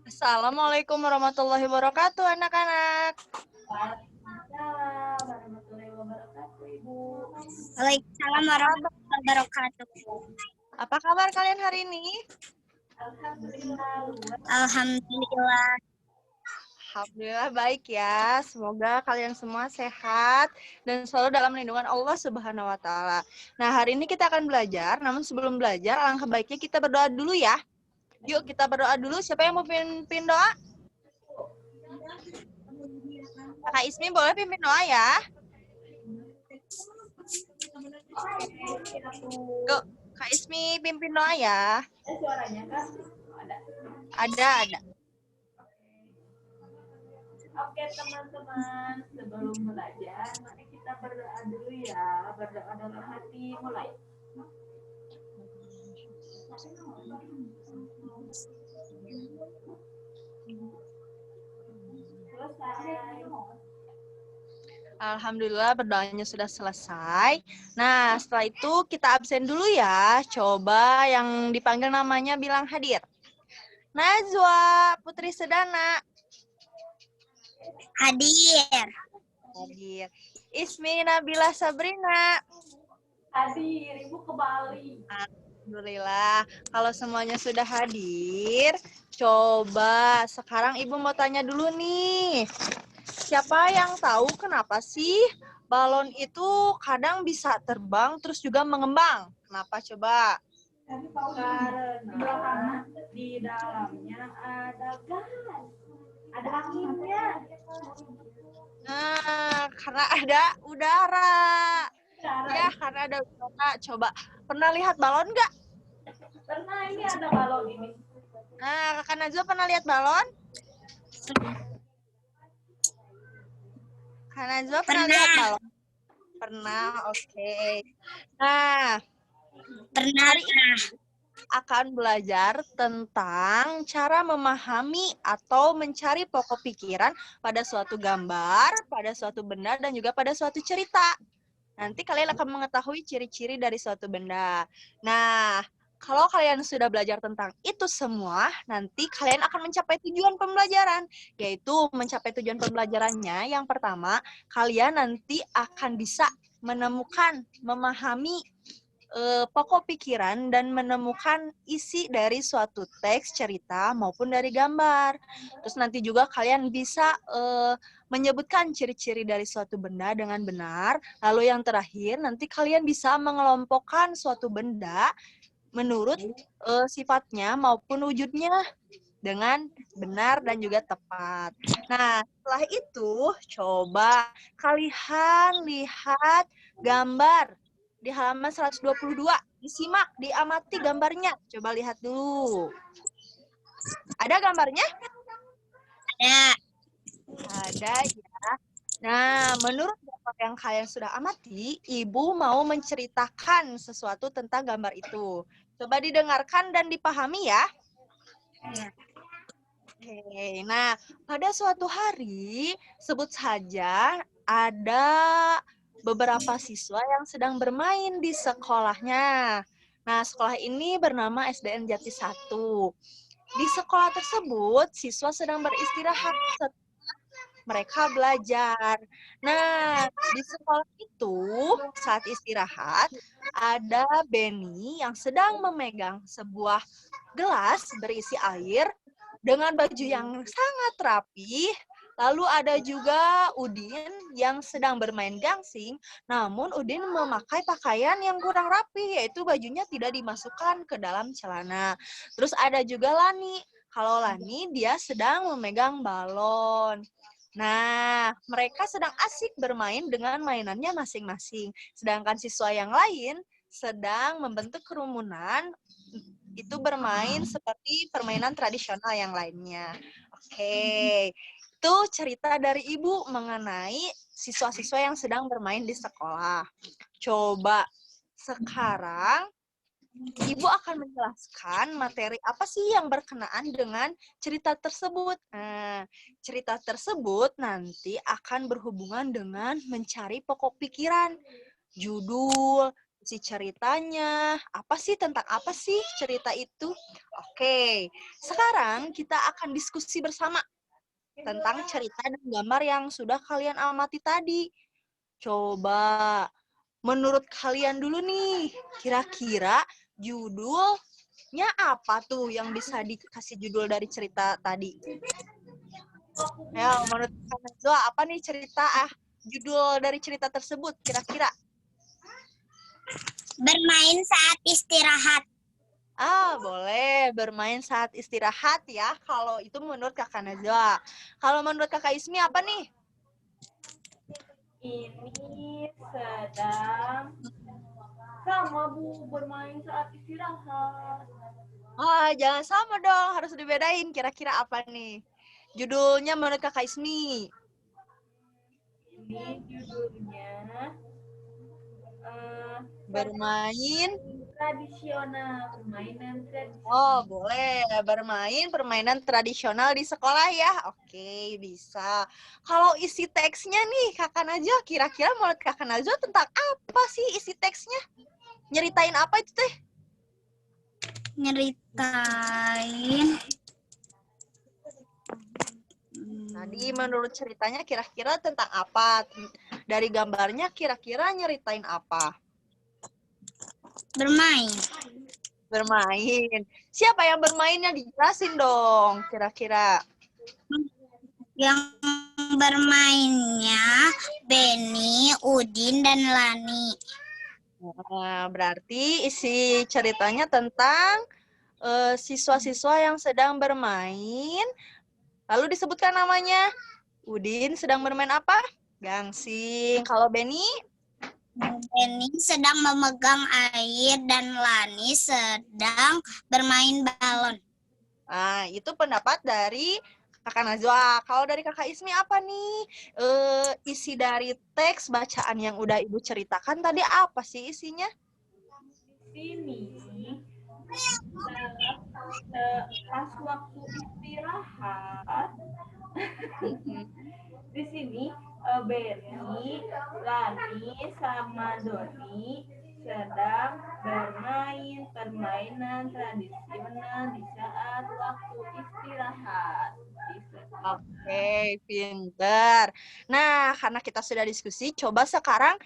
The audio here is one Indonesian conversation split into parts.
Assalamualaikum warahmatullahi wabarakatuh, anak-anak. Waalaikumsalam warahmatullahi wabarakatuh, Ibu. Waalaikumsalam warahmatullahi wabarakatuh. Apa kabar kalian hari ini? Alhamdulillah, luar. Alhamdulillah. Alhamdulillah baik ya. Semoga kalian semua sehat dan selalu dalam lindungan Allah Subhanahu wa taala. Nah, hari ini kita akan belajar, namun sebelum belajar alangkah baiknya kita berdoa dulu ya. Yuk kita berdoa dulu. Siapa yang mau pimpin doa? Kakak Ismi boleh pimpin doa ya? Yuk, Kak Ismi pimpin doa ya. Suaranya kan ada. Ada. Oke, teman-teman, sebelum belajar, mari kita berdoa dulu ya. Berdoa dalam hati, mulai. Selesai. Alhamdulillah berdoanya sudah selesai. Nah, setelah itu kita absen dulu ya. Coba yang dipanggil namanya bilang hadir. Najwa Putri Sedana. Hadir. Hadir. Ismi Nabila Sabrina. Hadir, Ibu ke Bali. Alhamdulillah. Kalau semuanya sudah hadir, coba sekarang Ibu mau tanya dulu nih. Siapa yang tahu kenapa sih balon itu kadang bisa terbang terus juga mengembang? Kenapa coba? Karena di dalamnya ada gas, ada anginnya. Nah, karena ada udara. Ya, karena ada udara. Coba, pernah lihat balon nggak? Pernah, ini ada balon ini. Nah, Kakak Najwa pernah lihat balon? Kak Najwa pernah lihat balon? Pernah, oke. Nah, Pernah. akan belajar tentang cara memahami atau mencari pokok pikiran pada suatu gambar, pada suatu benda, dan juga pada suatu cerita. Nanti kalian akan mengetahui ciri-ciri dari suatu benda. Nah, kalau kalian sudah belajar tentang itu semua, nanti kalian akan mencapai tujuan pembelajaran. Yaitu mencapai tujuan pembelajarannya, yang pertama, kalian nanti akan bisa menemukan, memahami pokok pikiran dan menemukan isi dari suatu teks, cerita, maupun dari gambar. Terus nanti juga kalian bisa menyebutkan ciri-ciri dari suatu benda dengan benar. Lalu yang terakhir, nanti kalian bisa mengelompokkan suatu benda menurut sifatnya maupun wujudnya dengan benar dan juga tepat. Nah, setelah itu, coba kalian lihat gambar di halaman 122. Disimak, diamati gambarnya. Coba lihat dulu. Ada gambarnya? Ada. Ada ya. Nah, menurut gambar yang kalian sudah amati, Ibu mau menceritakan sesuatu tentang gambar itu. Coba didengarkan dan dipahami ya. Oke, nah pada suatu hari, sebut saja ada beberapa siswa yang sedang bermain di sekolahnya. Nah, sekolah ini bernama SDN Jati 1. Di sekolah tersebut, siswa sedang beristirahat setelah mereka belajar. Nah, di sekolah itu, saat istirahat, ada Benny yang sedang memegang sebuah gelas berisi air dengan baju yang sangat rapi. Lalu ada juga Udin yang sedang bermain gangsing, namun Udin memakai pakaian yang kurang rapi, yaitu bajunya tidak dimasukkan ke dalam celana. Terus ada juga Lani. Kalau Lani, dia sedang memegang balon. Nah, mereka sedang asik bermain dengan mainannya masing-masing. Sedangkan siswa yang lain sedang membentuk kerumunan, itu bermain seperti permainan tradisional yang lainnya. Oke, itu cerita dari Ibu mengenai siswa-siswa yang sedang bermain di sekolah. Coba sekarang Ibu akan menjelaskan materi apa sih yang berkenaan dengan cerita tersebut. Nah, cerita tersebut nanti akan berhubungan dengan mencari pokok pikiran, judul, Si ceritanya, tentang apa sih cerita itu? Oke, sekarang kita akan diskusi bersama tentang cerita dan gambar yang sudah kalian amati tadi. Coba, menurut kalian dulu nih, kira-kira judulnya apa tuh yang bisa dikasih judul dari cerita tadi? Ya, menurut Kak Najwa, apa nih judul dari cerita tersebut kira-kira? Bermain saat istirahat. Boleh bermain saat istirahat ya. Kalau itu menurut Kakak Najwa. Kalau menurut Kakak Ismi apa nih? Ini sedang sama Bu bermain saat istirahat. Jangan sama dong, harus dibedain. Kira-kira apa nih? Judulnya menurut Kakak Ismi. Ini judulnya Bermain. tradisional, permainan tradisional. Boleh. Bermain permainan tradisional di sekolah ya. Oke, bisa. Kalau isi teksnya nih, Kakak Najwa, kira-kira menurut Kakak Najwa tentang apa sih isi teksnya? Nyeritain apa itu teh? Nyeritain. Tadi menurut ceritanya kira-kira tentang apa? Dari gambarnya kira-kira nyeritain apa? Bermain. Bermain. Siapa yang bermainnya dijelasin dong kira-kira. Yang bermainnya Benny, Udin, dan Lani. Nah, berarti isi ceritanya tentang siswa-siswa yang sedang bermain. Lalu disebutkan namanya. Udin sedang bermain apa? Gangsing. Kalau Benny? Benny sedang memegang air dan Lani sedang bermain balon. Nah, itu pendapat dari Kakak Najwa. Kalau dari Kakak Ismi apa nih? Isi dari teks bacaan yang udah Ibu ceritakan tadi apa sih isinya? Di sini pas waktu istirahat di sini Benny, Lani, sama Doni sedang bermain permainan tradisional di saat waktu istirahat. Oke, pinter. Nah, karena kita sudah diskusi, coba sekarang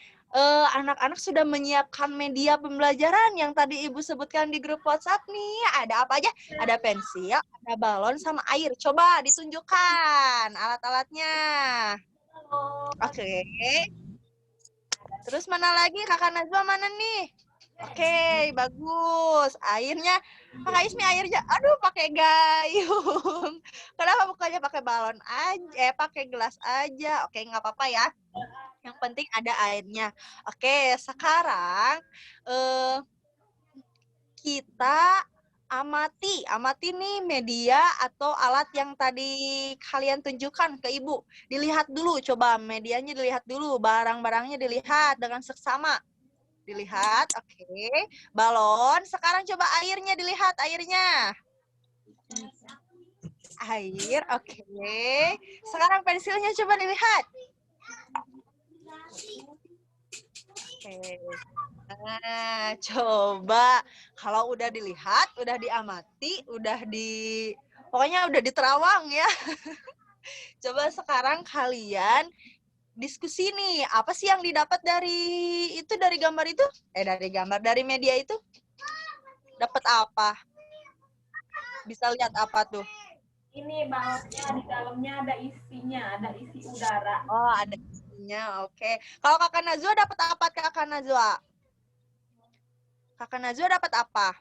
anak-anak sudah menyiapkan media pembelajaran yang tadi Ibu sebutkan di grup WhatsApp nih. Ada apa aja? Ada pensil, ada balon, sama air. Coba ditunjukkan alat-alatnya. Oke. Terus mana lagi? Kakak Najwa mana nih? Oke, bagus. Airnya, Kakak Ismi airnya, aduh pakai gayung. Kenapa bukannya pakai balon aja, pakai gelas aja. Oke, nggak apa-apa ya. Yang penting ada airnya. Oke, sekarang kita amati nih media atau alat yang tadi kalian tunjukkan ke Ibu. Dilihat dulu, coba medianya dilihat dulu, barang-barangnya dilihat dengan seksama. Dilihat, oke. Balon, sekarang coba airnya dilihat, airnya. Air, oke. Sekarang pensilnya coba dilihat. Oke. Nah, coba kalau udah dilihat, udah diamati, pokoknya udah diterawang ya. Coba sekarang kalian diskusi nih, apa sih yang didapat dari gambar itu? Dari media itu? Dapat apa? Bisa lihat apa tuh? Ini balonnya di dalamnya ada isinya, ada isi udara. Oh, ada isinya. Oke. Kalau Kakak Najwa dapat apa, Kakak Najwa? Kakak Najwa dapat apa?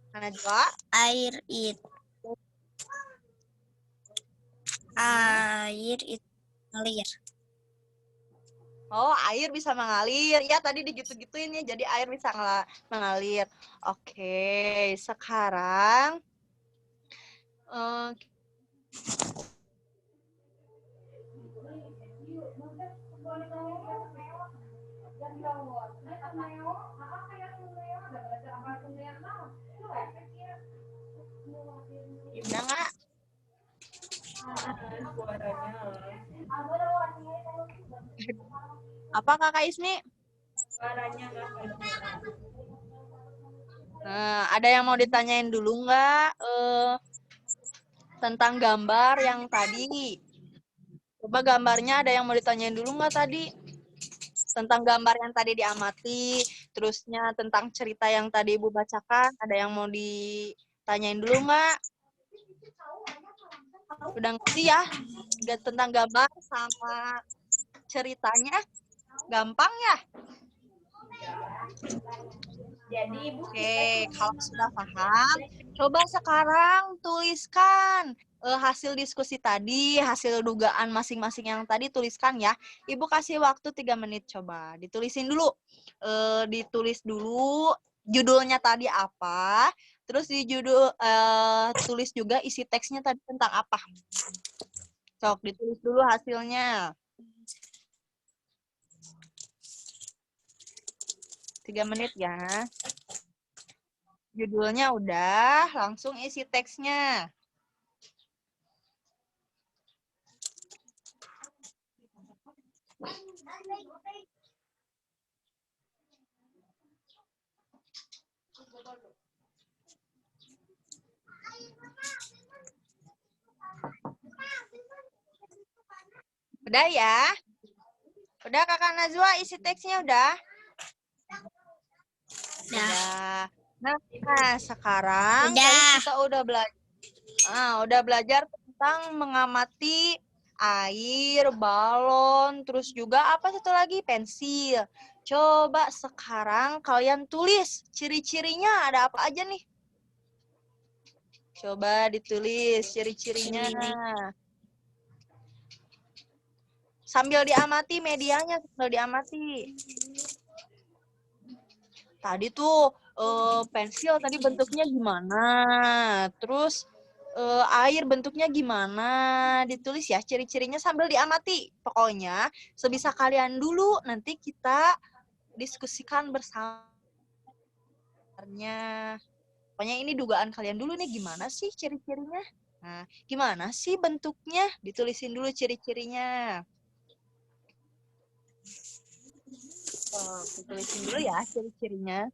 Kakak Najwa? Air itu mengalir. Oh, air bisa mengalir. Ya, tadi digitu-gituin ya, jadi air bisa mengalir. Oke, sekarang gimana nggak? Suaranya. Apa Kakak Ismi? Suaranya nggak kedengeran. Nah, ada yang mau ditanyain dulu nggak tentang gambar yang tadi? Coba gambarnya ada yang mau ditanyain dulu nggak tadi? Tentang gambar yang tadi diamati, terusnya tentang cerita yang tadi Ibu bacakan, ada yang mau ditanyain dulu nggak? Udah ngerti ya? Tentang gambar sama ceritanya? Gampang ya? Jadi Ibu Oke, kalau sudah paham, coba sekarang tuliskan hasil diskusi tadi, hasil dugaan masing-masing yang tadi tuliskan ya. Ibu kasih waktu 3 menit coba. Ditulisin dulu. Ditulis dulu judulnya tadi apa, terus di judul tulis juga isi teksnya tadi tentang apa. Sok, ditulis dulu hasilnya. 3 menit ya. Judulnya udah, langsung isi teksnya. Udah ya? Udah Kakak Najwa isi teksnya udah? Udah. Nah, sekarang Udah. tadi kita udah belajar tentang mengamati air, balon, terus juga apa satu lagi? Pensil. Coba sekarang kalian tulis ciri-cirinya ada apa aja nih? Coba ditulis ciri-cirinya. Sambil diamati medianya, sambil diamati. Tadi tuh pensil tadi bentuknya gimana, terus air bentuknya gimana, ditulis ya ciri-cirinya sambil diamati. Pokoknya sebisa kalian dulu, nanti kita diskusikan bersama. Pokoknya ini dugaan kalian dulu nih, gimana sih ciri-cirinya? Nah, gimana sih bentuknya? Ditulisin dulu ciri-cirinya. Ditulisin dulu ya ciri-cirinya.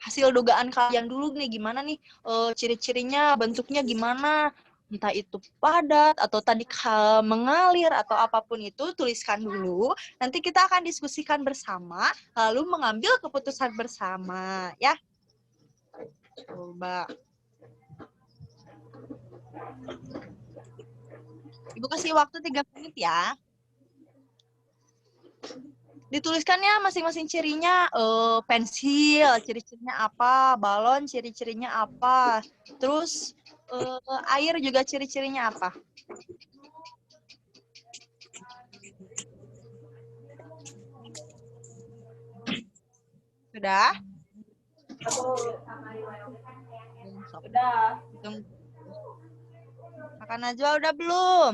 Hasil dugaan kalian dulu nih, gimana nih ciri-cirinya, bentuknya gimana, entah itu padat atau tadi mengalir atau apapun itu, tuliskan dulu. Nanti kita akan diskusikan bersama, lalu mengambil keputusan bersama ya. Coba. Ibu kasih waktu 3 menit ya. Dituliskannya masing-masing cirinya, pensil, ciri-cirinya apa, balon, ciri-cirinya apa, terus air juga ciri-cirinya apa. Sudah? Udah. Kakak Najwa udah belum?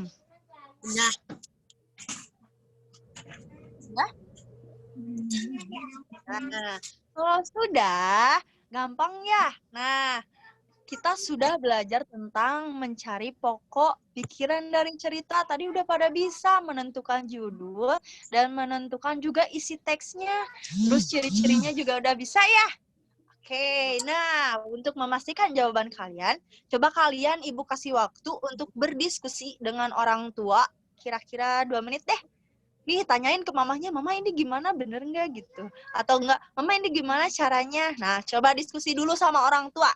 Udah. Udah? Nah, kalau sudah, gampang ya. Nah, kita sudah belajar tentang mencari pokok pikiran dari cerita. Tadi udah pada bisa menentukan judul dan menentukan juga isi teksnya. Terus ciri-cirinya juga udah bisa ya. Oke, nah untuk memastikan jawaban kalian, coba kalian Ibu kasih waktu untuk berdiskusi dengan orang tua. Kira-kira 2 menit deh. Nih, tanyain ke mamahnya, mama ini gimana, bener nggak gitu? Atau enggak, mama ini gimana caranya? Nah, coba diskusi dulu sama orang tua.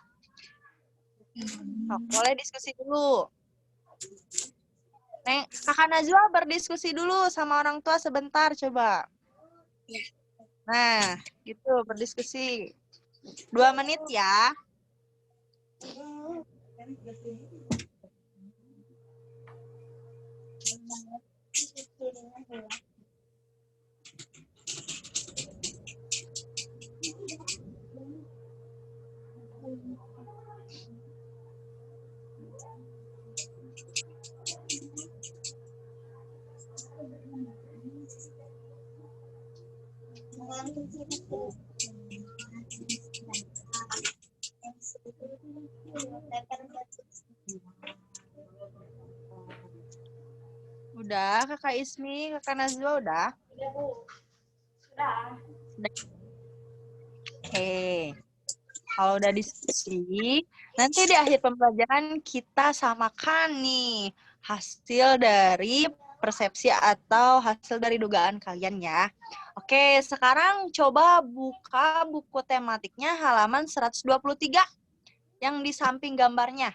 Boleh diskusi dulu. Neng, Kakak Najwa berdiskusi dulu sama orang tua sebentar, coba. Nah, gitu, berdiskusi. 2 menit ya. Udah, Kakak Ismi, Kakak Najwa udah? Udah, Bu. Dah. Oke. Kalau udah diskusi, nanti di akhir pembelajaran kita samakan nih hasil dari persepsi atau hasil dari dugaan kalian ya. Oke, sekarang coba buka buku tematiknya halaman 123 yang di samping gambarnya.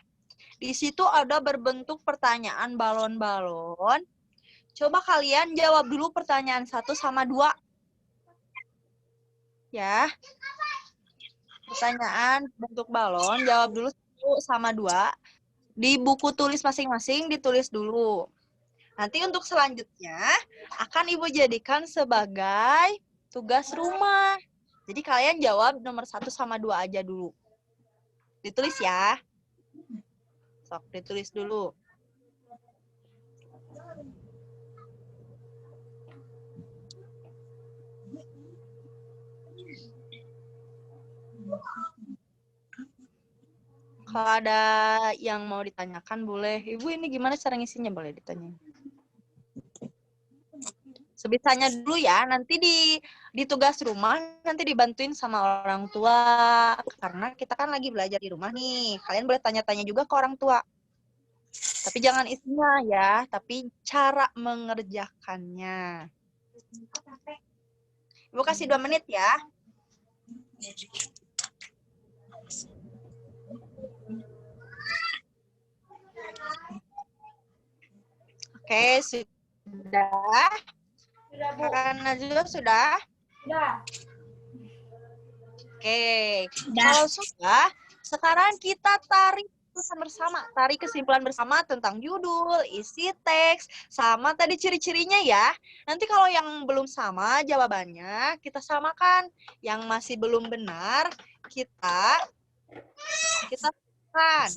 Di situ ada berbentuk pertanyaan balon-balon. Coba kalian jawab dulu pertanyaan 1 sama 2. Ya. Pertanyaan bentuk balon, jawab dulu 1 sama 2. Di buku tulis masing-masing ditulis dulu. Nanti untuk selanjutnya akan Ibu jadikan sebagai tugas rumah. Jadi kalian jawab nomor 1 sama 2 aja dulu. Ditulis ya. Sok, ditulis dulu. Kalau ada yang mau ditanyakan boleh. Ibu ini gimana cara ngisinya boleh ditanya. Sebisanya dulu ya, nanti di tugas rumah nanti dibantuin sama orang tua. Karena kita kan lagi belajar di rumah nih. Kalian boleh tanya-tanya juga ke orang tua. Tapi jangan isinya ya, tapi cara mengerjakannya. Ibu kasih 2 menit ya. Oke, sudah. Sudah, Bu. Kakak Najwa sudah? Sudah. Oke. Udah. Kalau sudah, sekarang kita tarik bersama, tarik kesimpulan bersama tentang judul, isi teks, sama tadi ciri-cirinya ya. Nanti kalau yang belum sama jawabannya, kita samakan. Yang masih belum benar, kita samakan.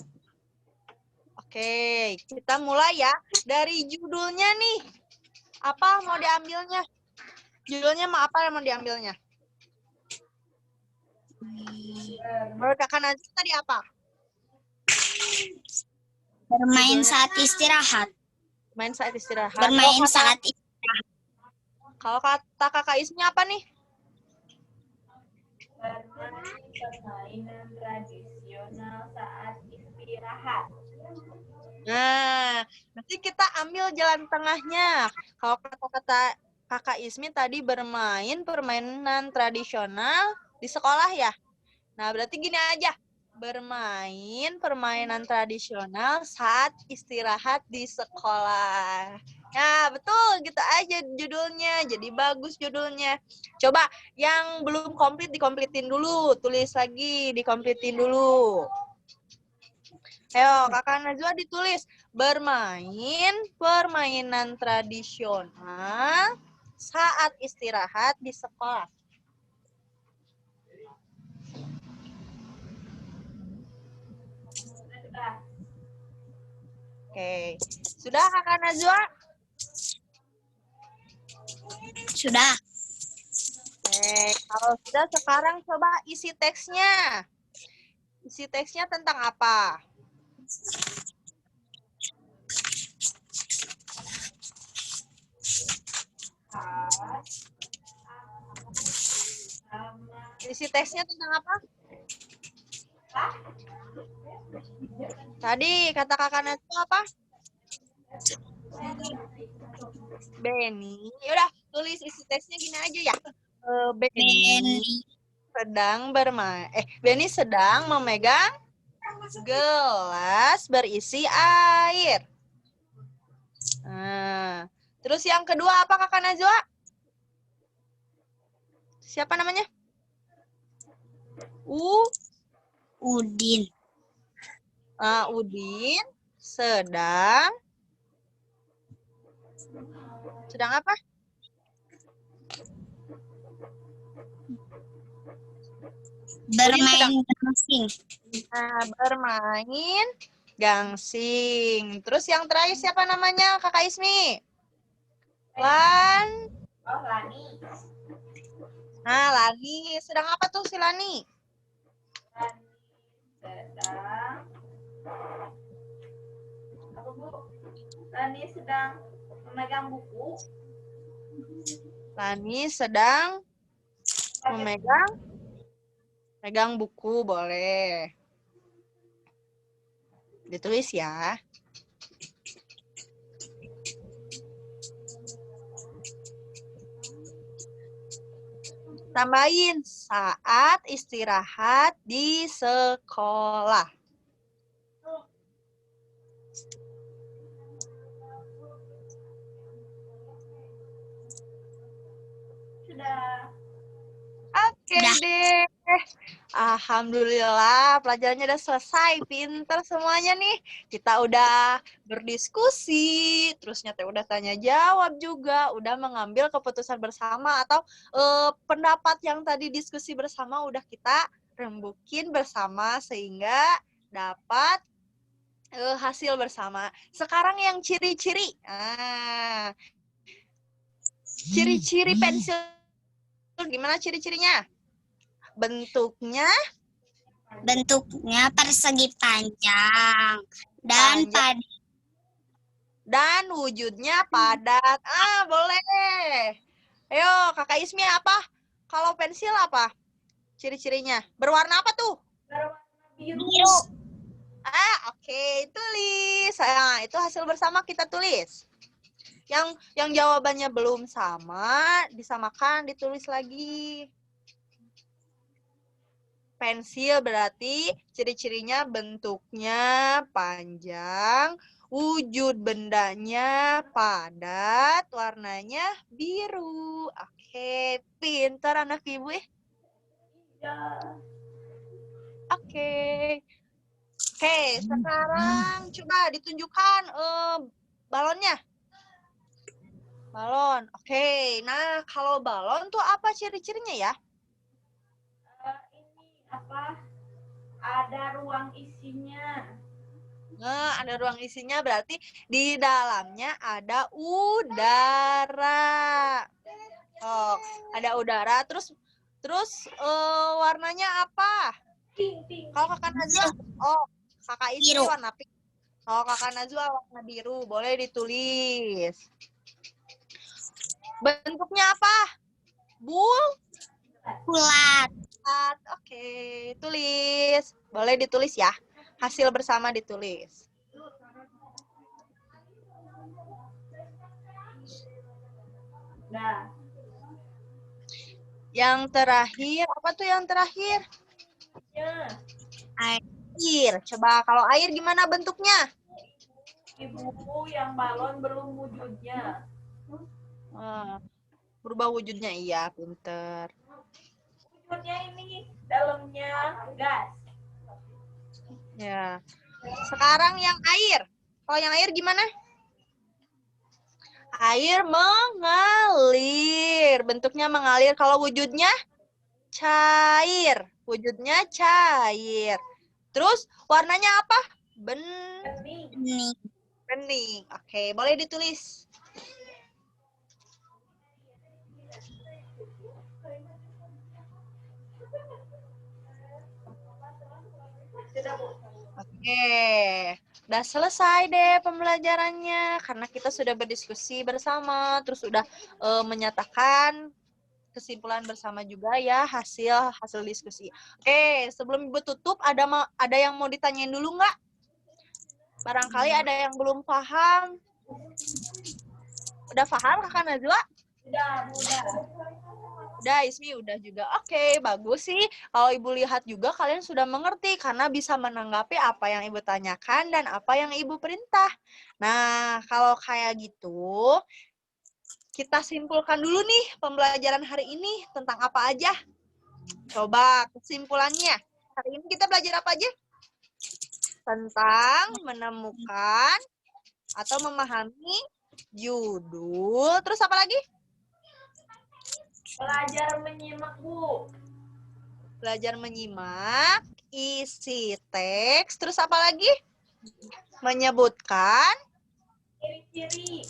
Oke, kita mulai ya. Dari judulnya nih, apa mau diambilnya? Judulnya apa yang mau diambilnya? Menurut Kakak Najwa tadi apa? Bermain saat istirahat. Main saat istirahat. Bermain saat istirahat. Kalau kata Kakak Ismi apa nih? Bermain permainan tradisional saat istirahat. Nah, nanti kita ambil jalan tengahnya. Kalau kata-kata Kakak Ismi tadi bermain permainan tradisional di sekolah ya. Nah, berarti gini aja. Bermain permainan tradisional saat istirahat di sekolah. Nah, betul. Gitu aja judulnya. Jadi bagus judulnya. Coba yang belum komplit dikompletin dulu. Tulis lagi, dikompletin dulu. Ayo, Kakak Najwa ditulis. Bermain permainan tradisional saat istirahat di sekolah. Sudah. Oke. Sudah, Kakak Najwa? Sudah. Oke. Kalau sudah, sekarang coba isi teksnya. Isi teksnya tentang apa? Isi teksnya tentang apa? Tadi kata Kakak Najwa apa? Benny. Yaudah, tulis isi teksnya gini aja ya. Benny sedang bermain. Benny sedang memegang gelas berisi air. Nah, terus yang kedua apa Kakak Najwa? Siapa namanya? Udin. Udin sedang apa? Bermain gangsing. Nah, bermain gangsing. Terus yang terakhir siapa namanya Kakak Ismi? Lani. Nah, Lani. Sedang apa tuh si Lani? Lani sedang memegang buku. Lani sedang Memegang, pegang buku boleh. Ditulis ya. Tambahin saat istirahat di sekolah. Sudah. Oke Sudah. deh. Alhamdulillah pelajarannya udah selesai. Pinter semuanya nih. Kita udah berdiskusi, terus nyata udah tanya jawab juga, udah mengambil keputusan bersama atau pendapat yang tadi diskusi bersama udah kita rembukin bersama sehingga dapat hasil bersama. Sekarang yang ciri-ciri. Ciri-ciri pensil gimana ciri-cirinya? Bentuknya persegi panjang dan panjang. Dan wujudnya padat. Boleh. Ayo, Kakak Ismi apa? Kalau pensil apa? Ciri-cirinya. Berwarna apa tuh? Berwarna biru. biru. Oke. Tulis. Nah, itu hasil bersama kita tulis. Yang jawabannya belum sama, disamakan, ditulis lagi. Pensil berarti ciri-cirinya bentuknya panjang, wujud bendanya padat, warnanya biru. Oke, pintar anak ibu ya. Ya. Oke, sekarang coba ditunjukkan balonnya. Balon. Oke, nah kalau balon tuh apa ciri-cirinya ya? Ini apa? Ada ruang isinya. Nah, ada ruang isinya berarti di dalamnya ada udara. Oh, ada udara. Terus warnanya apa? Pink. Kalau Kakak Najwa, Kakak Ismi Biru. warna pink. Kalau Kakak Najwa warna biru, boleh ditulis. Bentuknya apa? Bulat. Oke, tulis. Boleh ditulis ya. Hasil bersama ditulis. Nah, Yang terakhir, apa tuh yang terakhir? ya. Air. Coba kalau air gimana bentuknya? Ibu yang balon belum wujudnya. Berubah wujudnya, iya, pinter. Wujudnya ini dalamnya gas. Ya. Sekarang yang air. Kalau yang air gimana? Air mengalir. Bentuknya mengalir. Kalau wujudnya cair. Wujudnya cair. Terus warnanya apa? Bening. Bening. Oke, boleh ditulis. Oke, udah selesai deh pembelajarannya karena kita sudah berdiskusi bersama, terus udah menyatakan kesimpulan bersama juga ya hasil diskusi. Oke, sebelum Ibu tutup ada yang mau ditanyain dulu nggak? Barangkali ada yang belum paham. Udah paham Kakak Najwa? Udah. Udah, Ismi udah juga. Oke, bagus sih. Kalau Ibu lihat juga kalian sudah mengerti karena bisa menanggapi apa yang Ibu tanyakan dan apa yang Ibu perintah. Nah, kalau kayak gitu, kita simpulkan dulu nih pembelajaran hari ini tentang apa aja. Coba kesimpulannya. Hari ini kita belajar apa aja? Tentang menemukan atau memahami judul. Terus apa lagi? Belajar menyimak, Bu. Belajar menyimak, isi teks, terus apa lagi? Menyebutkan Ciri-ciri.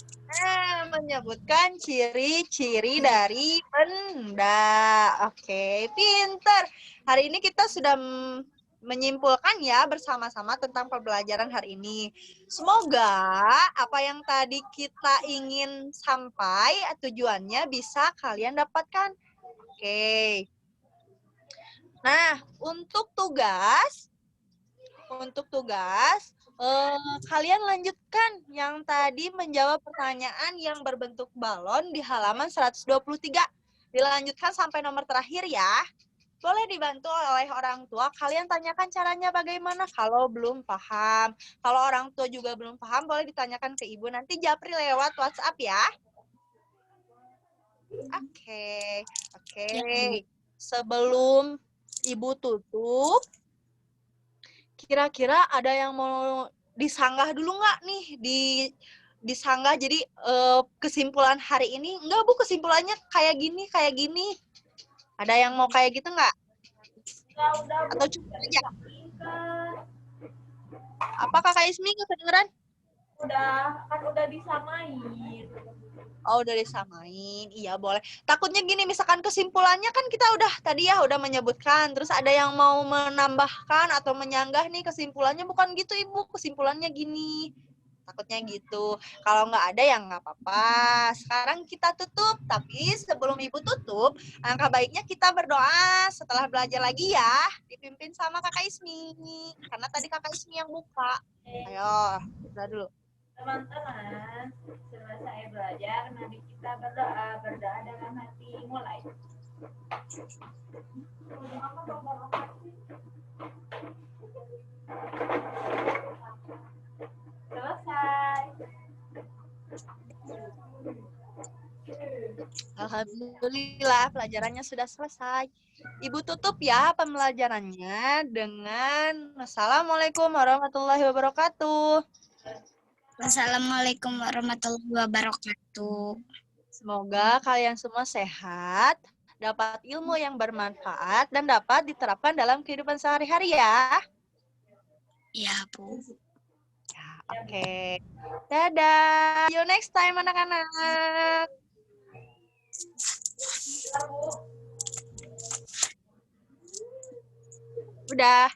Menyebutkan ciri-ciri dari benda. Oke, pinter. Hari ini kita sudah menyimpulkan ya bersama-sama tentang pembelajaran hari ini. Semoga apa yang tadi kita ingin sampai tujuannya bisa kalian dapatkan. Oke. Nah, untuk tugas, kalian lanjutkan yang tadi menjawab pertanyaan yang berbentuk balon di halaman 123. Dilanjutkan sampai nomor terakhir ya. Boleh dibantu oleh orang tua, kalian tanyakan caranya bagaimana kalau belum paham. Kalau orang tua juga belum paham, boleh ditanyakan ke ibu. Nanti japri lewat WhatsApp ya. Oke. Sebelum ibu tutup, kira-kira ada yang mau disanggah dulu nggak nih? Disanggah jadi kesimpulan hari ini. Enggak, Bu, kesimpulannya kayak gini. Ada yang mau kayak gitu nggak? Udah, Atau Bu. cukup aja? Kan. Apa Kakak Ismi nggak kedengeran? Udah disamain. Oh, udah disamain. Iya, boleh. Takutnya gini, misalkan kesimpulannya kan kita udah tadi ya udah menyebutkan, terus ada yang mau menambahkan atau menyanggah nih kesimpulannya, bukan gitu Ibu, kesimpulannya gini. Takutnya gitu. Kalau nggak ada ya nggak apa-apa. Sekarang kita tutup, tapi sebelum Ibu tutup, angka baiknya kita berdoa setelah belajar lagi ya, dipimpin sama Kakak Ismi. Karena tadi Kakak Ismi yang buka. Ayo, kita dulu. Teman-teman, selesai belajar, mari kita berdoa dalam hati. Mulai. Selesai. Alhamdulillah, pelajarannya sudah selesai. Ibu tutup ya pembelajarannya dengan Assalamualaikum warahmatullahi wabarakatuh. Wassalamualaikum warahmatullahi wabarakatuh. Semoga kalian semua sehat, dapat ilmu yang bermanfaat, dan dapat diterapkan dalam kehidupan sehari-hari ya. Ya, Bu. Ya, oke. Dadah. See you next time anak-anak. Udah.